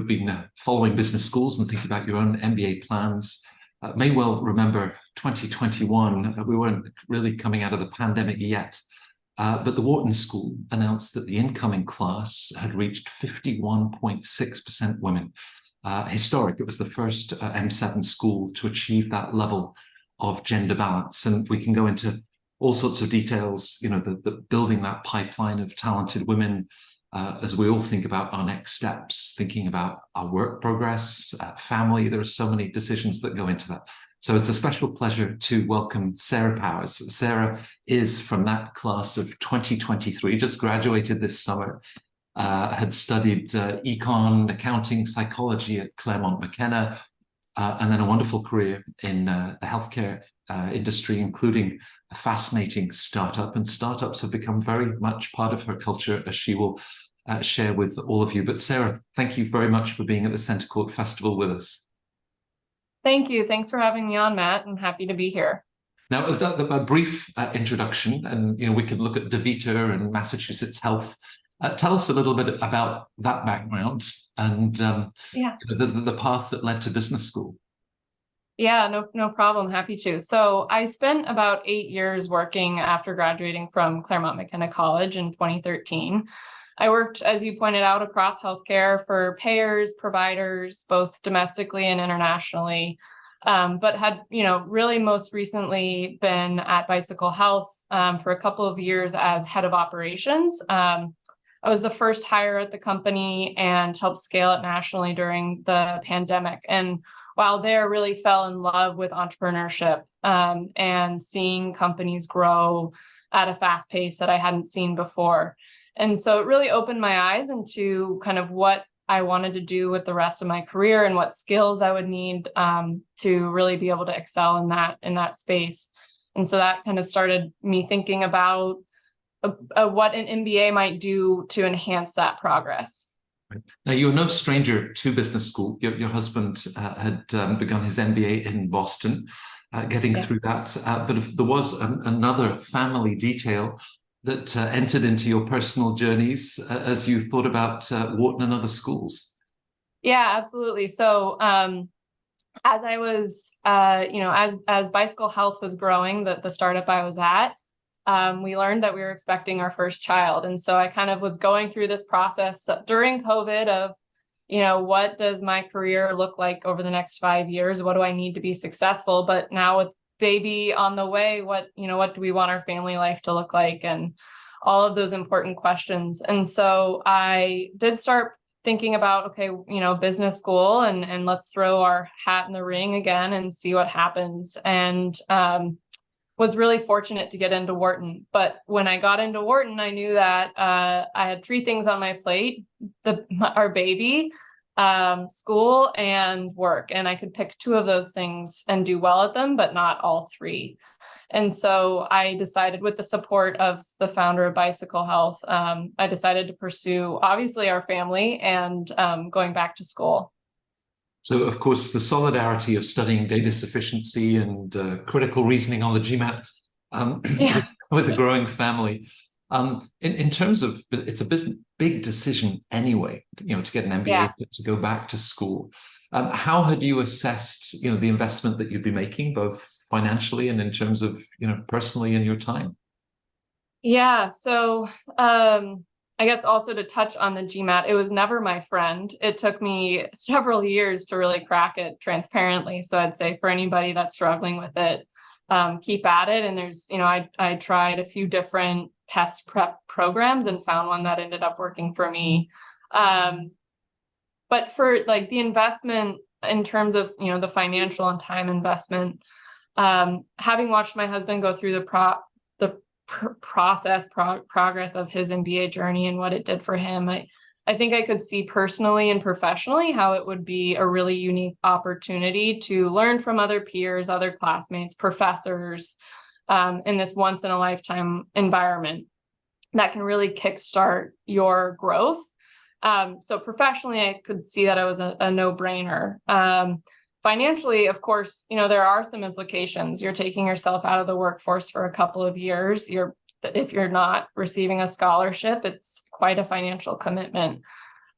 who've been following business schools and thinking about your own MBA plans may well remember 2021. We weren't really coming out of the pandemic yet, but the Wharton School announced that the incoming class had reached 51.6% women. Historic. It was the first M7 school to achieve that level of gender balance. And we can go into all sorts of details, the building that pipeline of talented women as we all think about our next steps, thinking about our work progress, family. There are so many decisions that go into that. So it's a special pleasure to welcome Sarah Powers. Sarah is from that class of 2023, just graduated this summer, had studied econ, accounting, psychology at Claremont McKenna, and then a wonderful career in the healthcare industry, including a fascinating startup. And startups have become very much part of her culture, as she will share with all of you. But Sarah, thank you very much for being at the Centre Court Festival with us. Thank you. Thanks for having me on, Matt. I'm happy to be here. Now, a brief introduction, and we could look at DeVita and Massachusetts Health. Tell us a little bit about that background and the path that led to business school. Yeah, no problem. Happy to. So I spent about 8 years working after graduating from Claremont McKenna College in 2013. I worked, as you pointed out, across healthcare for payers, providers, both domestically and internationally, but had, really most recently been at Bicycle Health for a couple of years as head of operations. I was the first hire at the company and helped scale it nationally during the pandemic. And while there, really fell in love with entrepreneurship and seeing companies grow at a fast pace that I hadn't seen before. And so it really opened my eyes into kind of what I wanted to do with the rest of my career and what skills I would need to really be able to excel in that space. And so that kind of started me thinking about what an MBA might do to enhance that progress. Now, you're no stranger to business school. Your husband had begun his MBA in Boston, getting through that. But if there was another family detail that entered into your personal journeys as you thought about Wharton and other schools. Yeah, absolutely. So as I was, as Bicycle Health was growing, the startup I was at, we learned that we were expecting our first child. And so I kind of was going through this process during COVID of, what does my career look like over the next 5 years? What do I need to be successful? But now with baby on the way, what do we want our family life to look like? And all of those important questions. And so I did start thinking about, okay, business school and let's throw our hat in the ring again and see what happens. And was really fortunate to get into Wharton. But when I got into Wharton, I knew that I had 3 things on my plate: our baby, school, and work. And I could pick 2 of those things and do well at them, but not all 3. And so I decided, with the support of the founder of Bicycle Health, I decided to pursue, obviously, our family and going back to school. So, of course, the solidarity of studying data sufficiency and critical reasoning on the GMAT with a growing family. In terms of, it's a big decision anyway, to get an MBA, to go back to school. How had you assessed, the investment that you'd be making, both financially and in terms of, personally in your time? Yeah. So, I guess also to touch on the GMAT, it was never my friend. It took me several years to really crack it transparently. So I'd say for anybody that's struggling with it, keep at it. And there's, I tried a few different test prep programs and found one that ended up working for me. But for like the investment in terms of, the financial and time investment, having watched my husband go through the progress of his MBA journey and what it did for him, I think I could see personally and professionally how it would be a really unique opportunity to learn from other peers, other classmates, professors, in this once in a lifetime environment that can really kickstart your growth. So professionally, I could see that it was a no-brainer. Financially, of course, there are some implications. You're taking yourself out of the workforce for a couple of years. If you're not receiving a scholarship, it's quite a financial commitment.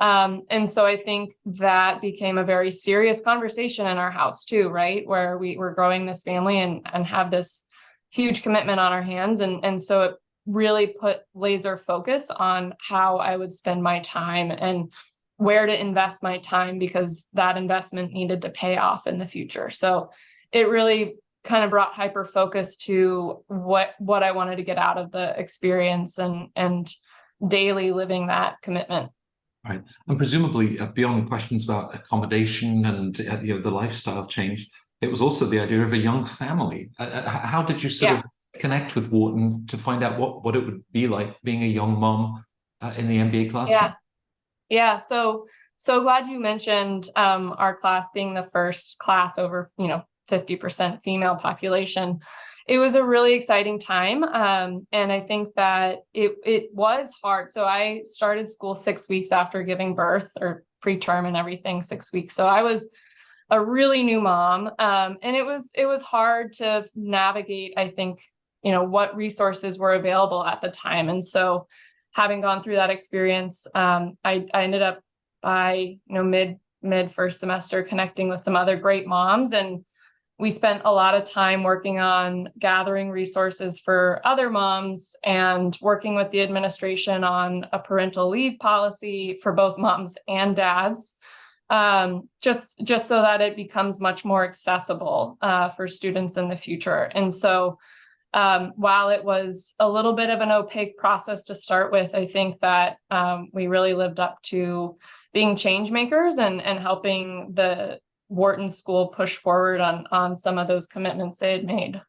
And so I think that became a very serious conversation in our house too, right? Where we were growing this family and have this huge commitment on our hands. And so it really put laser focus on how I would spend my time and where to invest my time, because that investment needed to pay off in the future. So it really kind of brought hyper focus to what I wanted to get out of the experience and daily living that commitment. Right. And presumably beyond questions about accommodation and the lifestyle change, it was also the idea of a young family. How did you sort of connect with Wharton to find out what it would be like being a young mom in the MBA classroom? Yeah. So glad you mentioned our class being the first class over 50% female population. It was a really exciting time. And I think that it was hard. So I started school 6 weeks after giving birth, or preterm and everything, 6 weeks. So I was a really new mom. And it was hard to navigate, I think, what resources were available at the time. And so having gone through that experience, I ended up by, mid first semester connecting with some other great moms, and we spent a lot of time working on gathering resources for other moms and working with the administration on a parental leave policy for both moms and dads, just so that it becomes much more accessible for students in the future. And so while it was a little bit of an opaque process to start with, I think that we really lived up to being change makers and helping the Wharton School push forward on some of those commitments they had made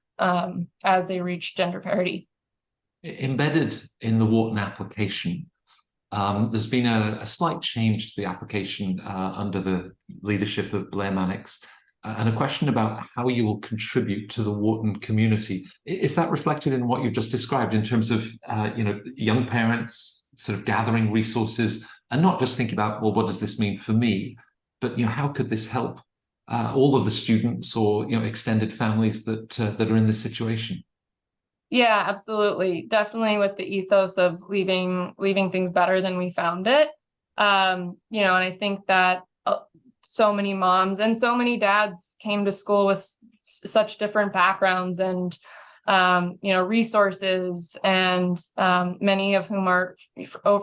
as they reached gender parity. Embedded in the Wharton application, there's been a slight change to the application under the leadership of Blair Mannix, and a question about how you will contribute to the Wharton community. Is that reflected in what you've just described in terms of young parents sort of gathering resources and not just thinking about, well, what does this mean for me, but how could this help all of the students or extended families that are in this situation? Yeah, absolutely. Definitely with the ethos of leaving things better than we found it. And I think that so many moms and so many dads came to school with such different backgrounds and resources, and many of whom are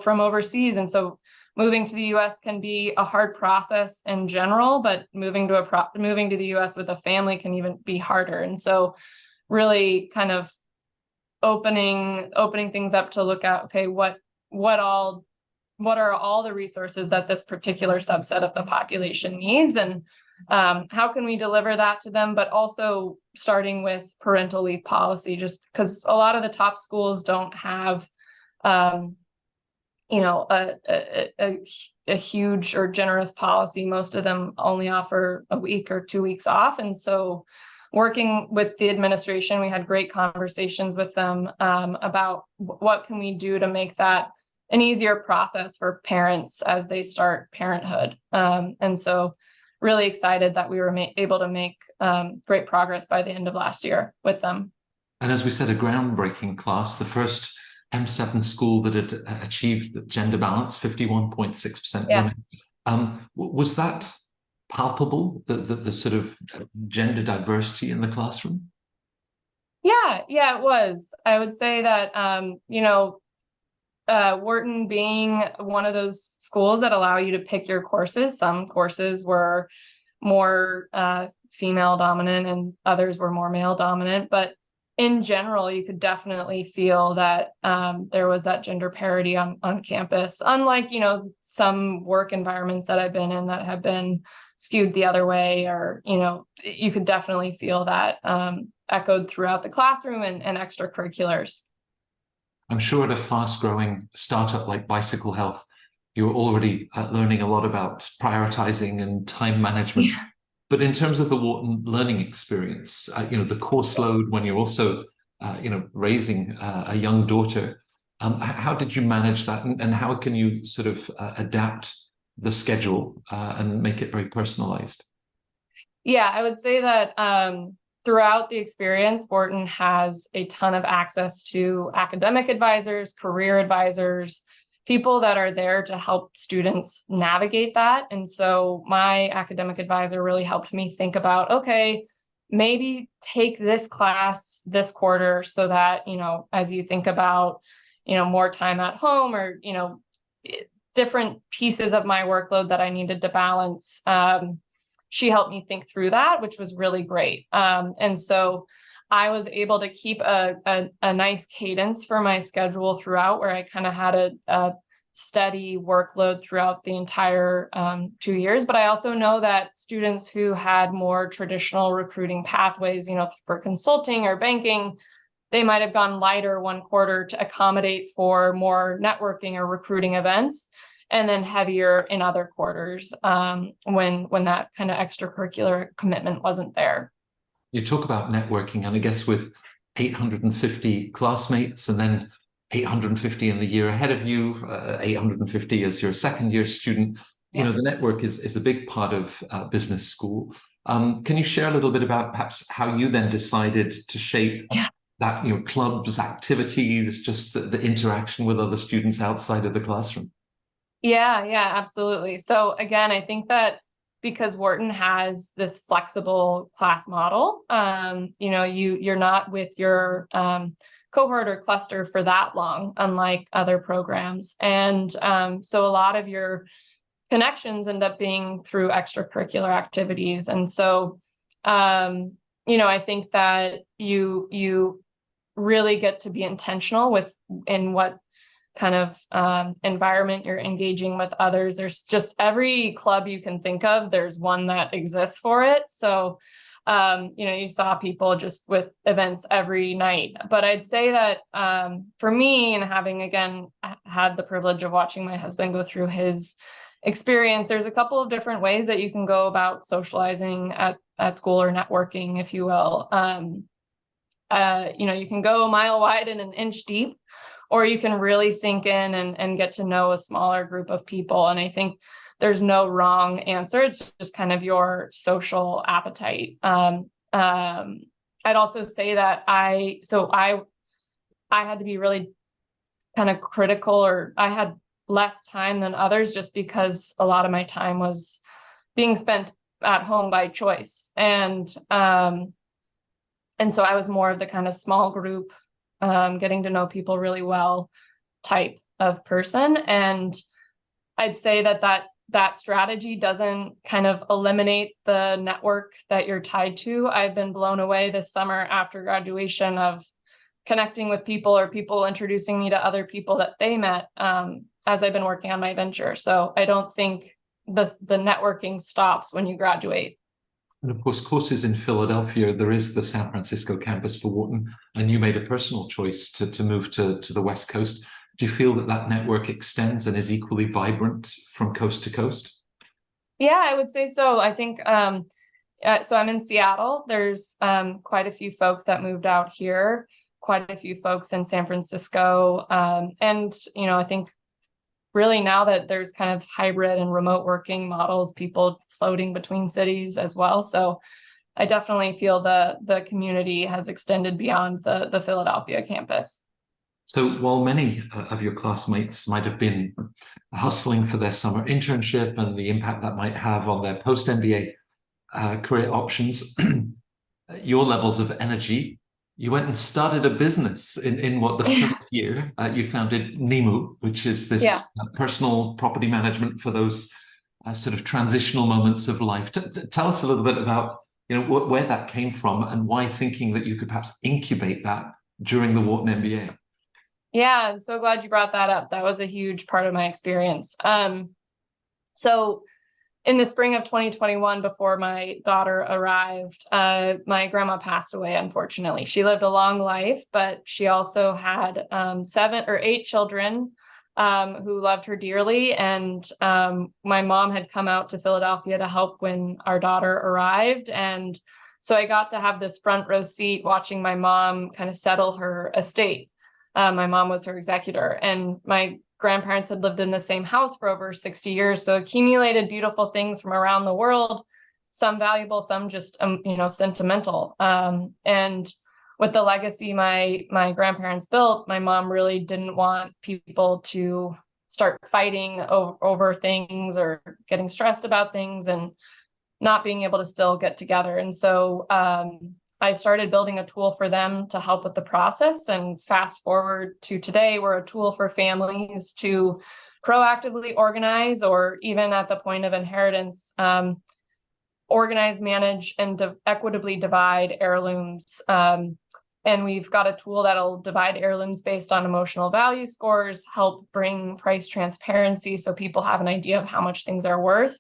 from overseas. And so moving to the U.S. can be a hard process in general, but moving to the U.S. with a family can even be harder. And so really kind of opening things up to look at, okay, what are all the resources that this particular subset of the population needs, and how can we deliver that to them, but also starting with parental leave policy, just because a lot of the top schools don't have a huge or generous policy. Most of them only offer a week or 2 weeks off. And so working with the administration, we had great conversations with them about what can we do to make that an easier process for parents as they start parenthood. And so really excited that we were able to make great progress by the end of last year with them. And as we said, a groundbreaking class, the first M7 school that had achieved gender balance, 51.6% women. Was that palpable, the sort of gender diversity in the classroom? Yeah, it was. I would say that, Wharton being one of those schools that allow you to pick your courses. Some courses were more female dominant and others were more male dominant, but in general, you could definitely feel that there was that gender parity on campus, unlike, some work environments that I've been in that have been skewed the other way, or, you could definitely feel that echoed throughout the classroom and extracurriculars. I'm sure at a fast-growing startup like Bicycle Health, you're already learning a lot about prioritizing and time management. Yeah. But in terms of the Wharton learning experience, the course load when you're also, raising a young daughter, how did you manage that? And how can you sort of adapt the schedule and make it very personalized? Yeah, I would say that throughout the experience, Wharton has a ton of access to academic advisors, career advisors, people that are there to help students navigate that. And so my academic advisor really helped me think about, okay, maybe take this class this quarter so that, as you think about, more time at home or, different pieces of my workload that I needed to balance. She helped me think through that, which was really great. And so I was able to keep a nice cadence for my schedule throughout, where I kind of had a steady workload throughout the entire 2 years. But I also know that students who had more traditional recruiting pathways, for consulting or banking, they might have gone lighter one quarter to accommodate for more networking or recruiting events, and then heavier in other quarters when that kind of extracurricular commitment wasn't there. You talk about networking, and I guess with 850 classmates and then 850 in the year ahead of you, 850 as your second year student, the network is a big part of business school. Can you share a little bit about perhaps how you then decided to shape that, clubs, activities, just the interaction with other students outside of the classroom? Yeah, absolutely. So again, I think that because Wharton has this flexible class model, you're not with your cohort or cluster for that long, unlike other programs. And so a lot of your connections end up being through extracurricular activities. And so, I think that you really get to be intentional in what kind of environment you're engaging with others. There's just every club you can think of, there's one that exists for it. So, you saw people just with events every night. But I'd say that for me, and having, again, had the privilege of watching my husband go through his experience, there's a couple of different ways that you can go about socializing at school or networking, if you will. You can go a mile wide and an inch deep, or you can really sink in and get to know a smaller group of people. And I think there's no wrong answer. It's just kind of your social appetite. I'd also say that I had to be really kind of critical, or I had less time than others just because a lot of my time was being spent at home by choice. And so I was more of the kind of small group, getting to know people really well type of person. And I'd say that strategy doesn't kind of eliminate the network that you're tied to. I've been blown away this summer after graduation of connecting with people, or people introducing me to other people that they met as I've been working on my venture. So I don't think the networking stops when you graduate. And of course, courses in Philadelphia, there is the San Francisco campus for Wharton, and you made a personal choice to move to the West Coast. Do you feel that network extends and is equally vibrant from coast to coast? Yeah, I would say so. I think, so I'm in Seattle. There's quite a few folks that moved out here, quite a few folks in San Francisco. And, I think really now that there's kind of hybrid and remote working models, people floating between cities as well. So I definitely feel the community has extended beyond the Philadelphia campus. So while many of your classmates might have been hustling for their summer internship and the impact that might have on their post-MBA career options, your levels of energy, you went and started a business in what the first year. You founded Nemu, which is this personal property management for those sort of transitional moments of life. Tell us a little bit about where that came from and why thinking that you could perhaps incubate that during the Wharton MBA. Yeah, I'm so glad you brought that up. That was a huge part of my experience. So in the spring of 2021, before my daughter arrived, my grandma passed away, unfortunately. She lived a long life, but she also had 7 or 8 children who loved her dearly. And my mom had come out to Philadelphia to help when our daughter arrived. And so I got to have this front row seat watching my mom kind of settle her estate. My mom was her executor, and my grandparents had lived in the same house for over 60 years. So accumulated beautiful things from around the world, some valuable, some just, sentimental. And with the legacy my grandparents built, my mom really didn't want people to start fighting over things or getting stressed about things and not being able to still get together. And so I started building a tool for them to help with the process. And fast forward to today, we're a tool for families to proactively organize, or even at the point of inheritance, organize, manage, and equitably divide heirlooms. And we've got a tool that'll divide heirlooms based on emotional value scores, help bring price transparency so people have an idea of how much things are worth,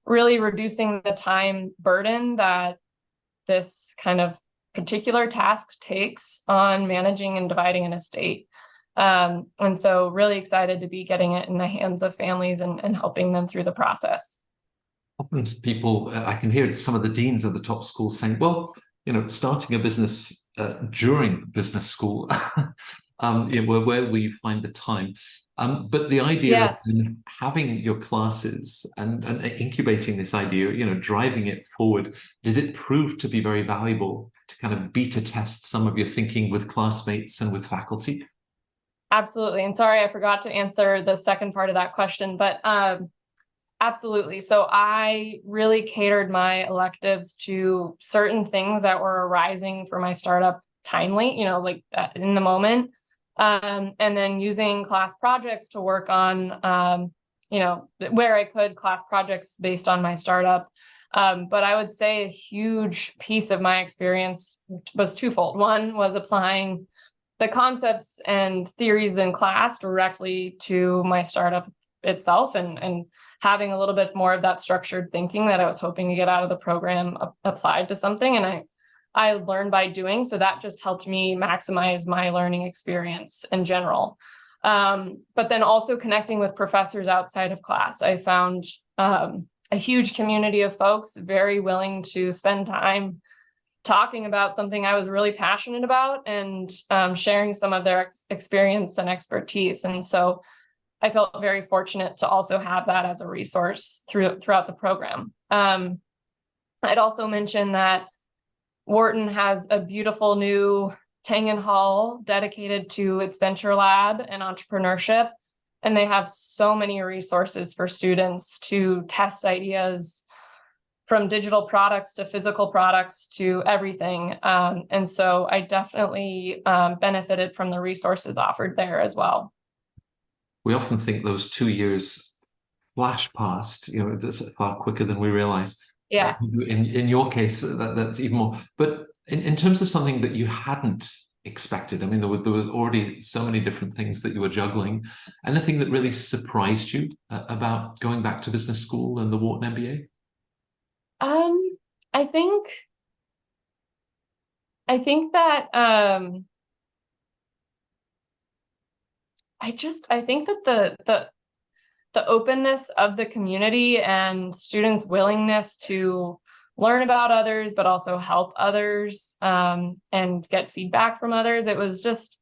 really reducing the time burden that this kind of particular task takes on managing and dividing an estate. And so really excited to be getting it in the hands of families and helping them through the process. Often people, I can hear some of the deans of the top schools saying, well, starting a business during business school, where we find the time. But the idea Yes. of having your classes and incubating this idea, driving it forward, did it prove to be very valuable to kind of beta test some of your thinking with classmates and with faculty? Absolutely. And sorry, I forgot to answer the second part of that question, but absolutely. So I really catered my electives to certain things that were arising for my startup timely, like in the moment. And then using class projects to work on, where I could, class projects based on my startup. But I would say a huge piece of my experience was twofold. One was applying the concepts and theories in class directly to my startup itself, and having a little bit more of that structured thinking that I was hoping to get out of the program applied to something. And I learned by doing, so that just helped me maximize my learning experience in general. But then also connecting with professors outside of class, I found a huge community of folks very willing to spend time talking about something I was really passionate about, and sharing some of their experience and expertise. And so I felt very fortunate to also have that as a resource throughout the program. I'd also mention that Wharton has a beautiful new Tangen Hall dedicated to its venture lab and entrepreneurship. And they have so many resources for students to test ideas, from digital products to physical products to everything. And so I definitely benefited from the resources offered there as well. We often think those 2 years flash past, it's far quicker than we realize. Yes. In your case, that's even more. But in terms of something that you hadn't expected, I mean, there was already so many different things that you were juggling. Anything that really surprised you about going back to business school and the Wharton MBA? I think that I think that the openness of the community and students' willingness to learn about others, but also help others, and get feedback from others. It was just,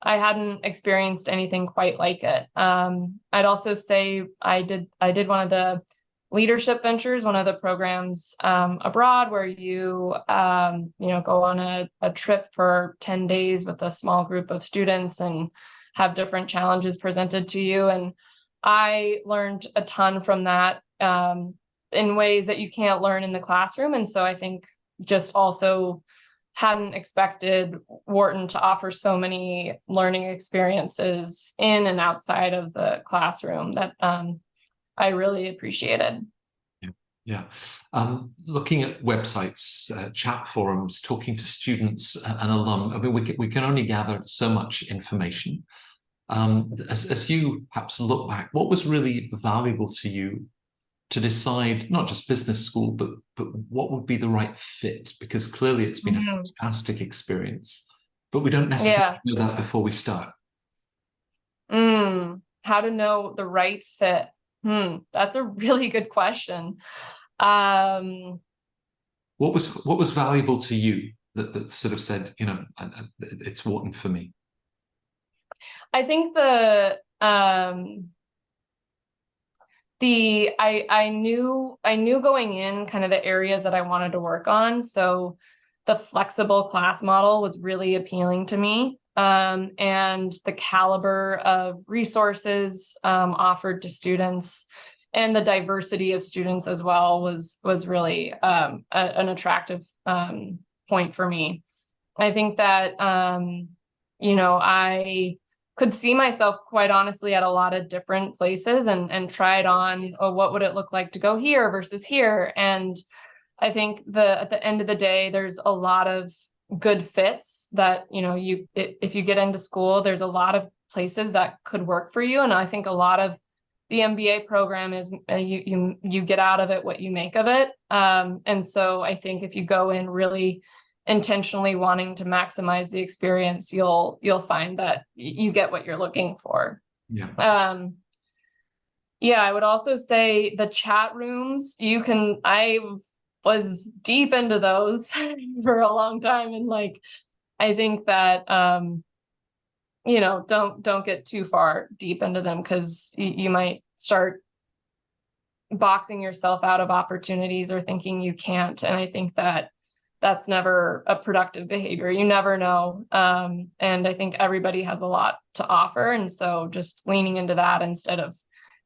I hadn't experienced anything quite like it. I'd also say I did one of the leadership ventures, one of the programs abroad, where you go on a trip for 10 days with a small group of students and have different challenges presented to you. And I learned a ton from that in ways that you can't learn in the classroom. And so I think just also hadn't expected Wharton to offer so many learning experiences in and outside of the classroom that I really appreciated. Yeah. Looking at websites, chat forums, talking to students and alum, I mean, we can only gather so much information. As you perhaps look back, what was really valuable to you to decide not just business school, but what would be the right fit? Because clearly it's been a fantastic experience, but we don't necessarily know that before we start. How to know the right fit? That's a really good question. What was valuable to you that sort of said, it's Wharton for me? I think I knew going in kind of the areas that I wanted to work on. So the flexible class model was really appealing to me. And the caliber of resources offered to students and the diversity of students as well was really an attractive point for me. I think that, I could see myself quite honestly at a lot of different places and tried on, oh, what would it look like to go here versus here? And I think at the end of the day, there's a lot of good fits that, if you get into school, there's a lot of places that could work for you. And I think a lot of the MBA program is you get out of it what you make of it. And so I think if you go in really intentionally wanting to maximize the experience, you'll find that you get what you're looking for. Yeah. I would also say the chat rooms, I was deep into those for a long time. And I think that, don't get too far deep into them because you might start boxing yourself out of opportunities or thinking you can't. And I think that that's never a productive behavior. You never know. And I think everybody has a lot to offer. And so just leaning into that instead of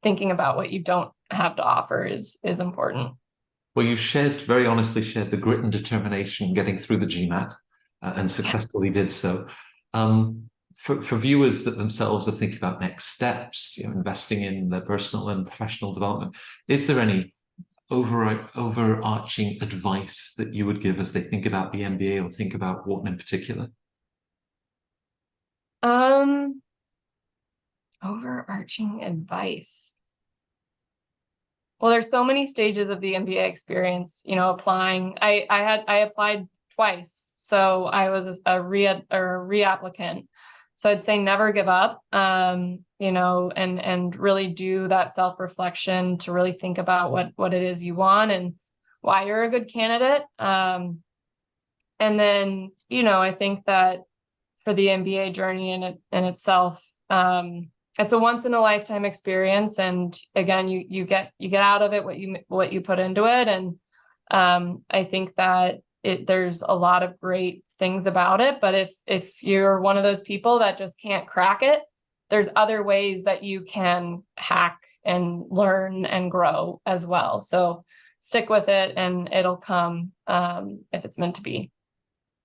thinking about what you don't have to offer is important. Well, you very honestly shared the grit and determination getting through the GMAT and successfully did so. For viewers that themselves are thinking about next steps, investing in their personal and professional development, is there any overarching advice that you would give as they think about the MBA or think about Wharton in particular? Overarching advice. Well, there's so many stages of the MBA experience, applying. I applied twice, so I was a reapplicant. So I'd say never give up, and really do that self-reflection to really think about what it is you want and why you're a good candidate. And then, I think that for the MBA journey in itself, it's a once in a lifetime experience. And again, you get out of it what you put into it. And I think that there's a lot of great things about it, but if you're one of those people that just can't crack it, there's other ways that you can hack and learn and grow as well. So stick with it and it'll come if it's meant to be.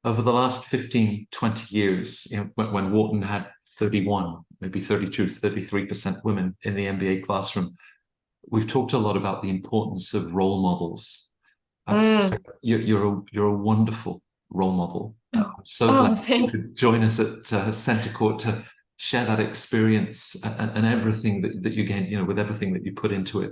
Over the last 15, 20 years, when Wharton had 31, maybe 32, 33% women in the MBA classroom, we've talked a lot about the importance of role models. So you're a wonderful role model. I'm so glad you could join us at Centre Court to share that experience and everything that you gain, with everything that you put into it.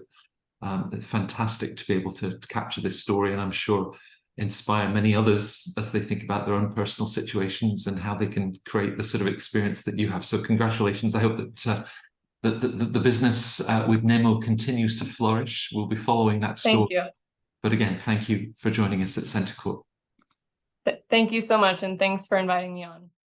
It's fantastic to be able to capture this story, and I'm sure inspire many others as they think about their own personal situations and how they can create the sort of experience that you have. So congratulations. I hope that the business with Nemo continues to flourish. We'll be following that story. Thank you. But again, thank you for joining us at Centre Court. Thank you so much, and thanks for inviting me on.